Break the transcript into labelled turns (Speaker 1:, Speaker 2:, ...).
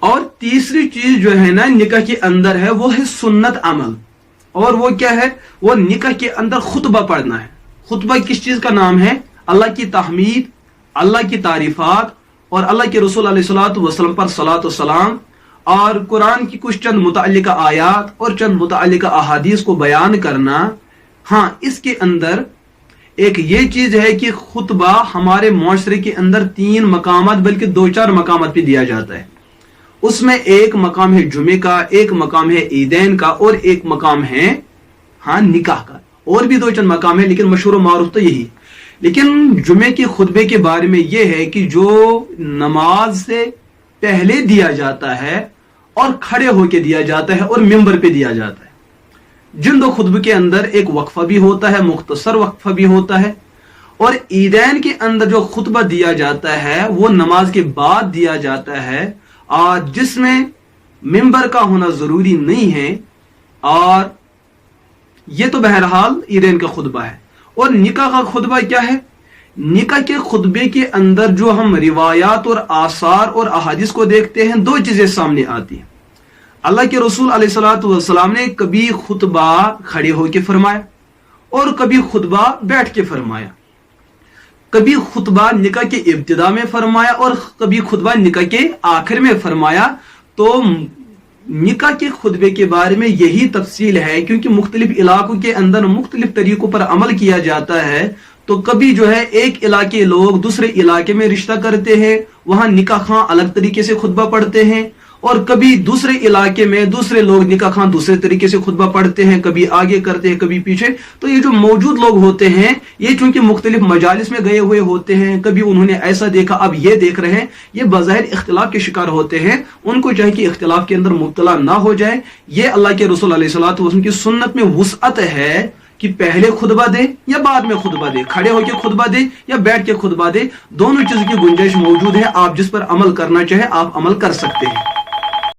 Speaker 1: और तीसरी चीज जो है ना निकाह के अंदर है वो है सुन्नत अमल। और वो क्या है? वो निकाह के अंदर खुतबा पढ़ना है। खुतबा किस चीज का नाम है? अल्लाह की तहमीद, अल्लाह की तारीफात और अल्लाह के रसूल अलैहिस्सलातु वस्सलाम पर सलातो सलाम और कुरान की कुछ चंद मुतअल्लिका आयात और चंद मुतअल्लिका अहादीस को बयान करना। हाँ, इसके अंदर एक ये चीज है कि खुतबा हमारे मुआशरे के अंदर 3 मकामात बल्कि 2-4 मकामात पे दिया जाता है। उसमें एक मकाम है जुमे का, एक मकाम है ईदैन का और एक मकाम है निकाह का। और भी 2-4 मकाम है लेकिन मशहूर मारूफ तो यही। लेकिन जुमे के खुतबे के बारे में यह है कि जो नमाज से पहले दिया जाता है और खड़े होके दिया जाता है और मिंबर पे दिया जाता है। जिन 2 खुतबे के अंदर एक वक्फा भी होता है, मुख्तसर वक्फा भी होता है। और ईदैन के अंदर जो खुतबा दिया जाता है वो नमाज के बाद दिया जाता है और जिसमें मिंबर का होना जरूरी नहीं है। और ये तो बहरहाल ईदैन का खुतबा है। और निकाह का खुतबा क्या है? निकाह के खुतबे के अंदर जो हम रिवायात और आसार और अहादीस को देखते हैं 2 चीजें सामने आती हैं। अल्लाह के रसूल अलैहिस्सलातु वस्सलाम ने कभी खुतबा खड़े होकर फरमाया और कभी खुतबा बैठ के फरमाया। कभी खुतबा निकाह के इब्तिदा में फरमाया और कभी खुतबा निकाह के आखिर में फरमाया। तो निकाह के खुतबे के बारे में यही तफसील है, क्योंकि मुख्तलिफ इलाकों के अंदर मुख्तलिफ तरीकों पर अमल किया जाता है। तो कभी जो है एक इलाके लोग दूसरे इलाके में रिश्ता करते हैं, वहां निकाह खां अलग तरीके से खुतबा पढ़ते हैं। और कभी दूसरे इलाके में दूसरे लोग निकाह खां दूसरे तरीके से खुतबा पढ़ते हैं, कभी आगे करते हैं कभी पीछे। तो ये जो मौजूद लोग होते हैं ये चूंकि मुख्तलिफ मजालिस में गए हुए होते हैं, कभी उन्होंने ऐसा देखा अब ये देख रहे हैं, ये बज़ाहिर इख्तिलाफ के शिकार होते हैं। उनको चाहे कि इख्तिलाफ के अंदर मुब्तला ना हो जाए। ये अल्लाह के रसूल अलैहिस्सलातु वस्सलाम की सुन्नत में वुसअत है कि पहले खुतबा दे या बाद में खुतबा दे, खड़े होकर खुतबा दे या बैठ के खुतबा दे, दोनों चीजों की गुंजाइश मौजूद है। आप जिस पर अमल करना चाहे आप अमल कर सकते हैं।